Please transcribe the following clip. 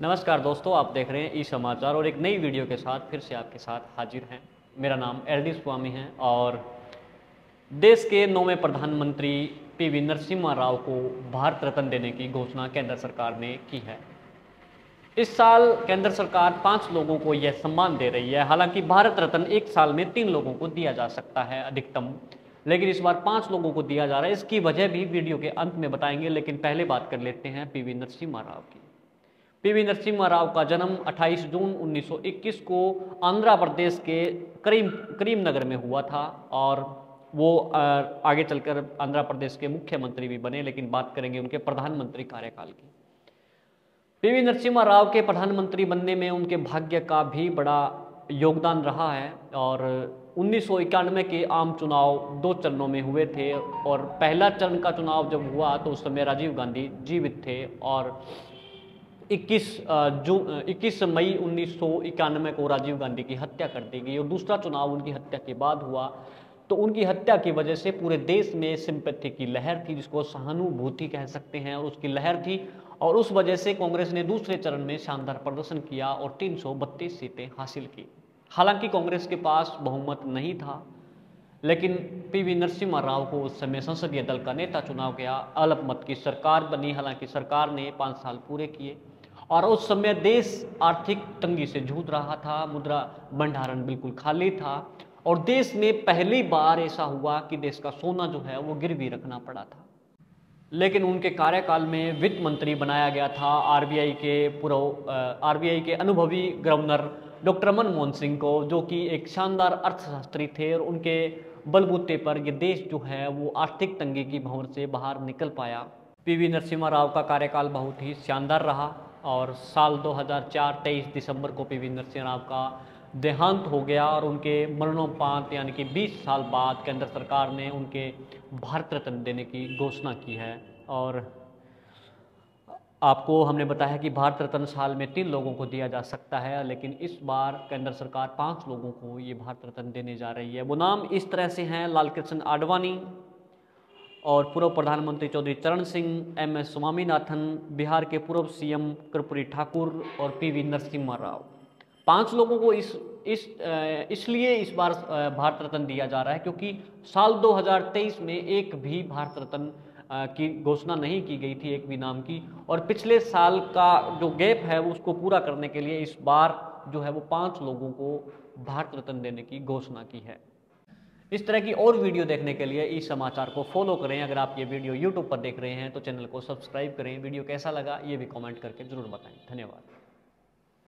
नमस्कार दोस्तों, आप देख रहे हैं ई समाचार और एक नई वीडियो के साथ फिर से आपके साथ हाजिर हैं। मेरा नाम एल.डी. स्वामी है और देश के 9वें प्रधानमंत्री पी.वी. नरसिम्हा राव को भारत रत्न देने की घोषणा केंद्र सरकार ने की है। इस साल केंद्र सरकार 5 लोगों को यह सम्मान दे रही है। हालांकि भारत रत्न एक साल में 3 लोगों को दिया जा सकता है अधिकतम, लेकिन इस बार 5 लोगों को दिया जा रहा है। इसकी वजह भी वीडियो के अंत में बताएंगे, लेकिन पहले बात कर लेते हैं पी.वी. नरसिम्हा राव की। पी.वी. नरसिम्हा राव का जन्म 28 जून 1921 को आंध्र प्रदेश के करीमनगर में हुआ था और वो आगे चलकर आंध्र प्रदेश के मुख्यमंत्री भी बने, लेकिन बात करेंगे उनके प्रधानमंत्री कार्यकाल की। पी.वी. नरसिम्हा राव के प्रधानमंत्री बनने में उनके भाग्य का भी बड़ा योगदान रहा है और 1991 के आम चुनाव 2 चरणों में हुए थे और पहला चरण का चुनाव जब हुआ तो उस समय राजीव गांधी जीवित थे और 21 मई 1991 को राजीव गांधी की हत्या कर दी गई और दूसरा चुनाव उनकी हत्या के बाद हुआ। तो उनकी हत्या की वजह से पूरे देश में सिंपैथी की लहर थी, जिसको सहानुभूति कह सकते हैं, और उसकी लहर थी और उस वजह से कांग्रेस ने दूसरे चरण में शानदार प्रदर्शन किया और 332 सीटें हासिल की। हालांकि कांग्रेस के पास बहुमत नहीं था, लेकिन पी.वी. नरसिम्हा राव को उस समय संसदीय दल का नेता चुना गया। अल्पमत की सरकार बनी। हालांकि सरकार ने 5 साल पूरे किए और उस समय देश आर्थिक तंगी से जूझ रहा था, मुद्रा भंडारण बिल्कुल खाली था और देश में पहली बार ऐसा हुआ कि देश का सोना जो है वो गिरवी रखना पड़ा था। लेकिन उनके कार्यकाल में वित्त मंत्री बनाया गया था आरबीआई के अनुभवी गवर्नर डॉक्टर मनमोहन सिंह को, जो कि एक शानदार अर्थशास्त्री थे और उनके बलबूते पर ये देश जो है वो आर्थिक तंगी की भंवर से बाहर निकल पाया। पी.वी. नरसिम्हा राव का कार्यकाल बहुत ही शानदार रहा और साल 2004 23 दिसंबर को पी.वी. नरसिम्हा राव का देहांत हो गया और उनके मरणोपरांत यानी कि 20 साल बाद केंद्र सरकार ने उनके भारत रत्न देने की घोषणा की है। और आपको हमने बताया कि भारत रत्न साल में 3 लोगों को दिया जा सकता है, लेकिन इस बार केंद्र सरकार 5 लोगों को ये भारत रत्न देने जा रही है। वो नाम इस तरह से हैं: लालकृष्ण आडवाणी और पूर्व प्रधानमंत्री चौधरी चरण सिंह, एम.एस. स्वामीनाथन, बिहार के पूर्व सीएम कर्पूरी ठाकुर और पी.वी. नरसिम्हा राव। 5 लोगों को इसलिए इस बार भारत रत्न दिया जा रहा है क्योंकि साल 2023 में एक भी भारत रत्न की घोषणा नहीं की गई थी, एक भी नाम की, और पिछले साल का जो गैप है उसको पूरा करने के लिए इस बार जो है वो 5 लोगों को भारत रत्न देने की घोषणा की है। इस तरह की और वीडियो देखने के लिए इस समाचार को फॉलो करें। अगर आप ये वीडियो यूट्यूब पर देख रहे हैं तो चैनल को सब्सक्राइब करें। वीडियो कैसा लगा ये भी कमेंट करके जरूर बताएं। धन्यवाद।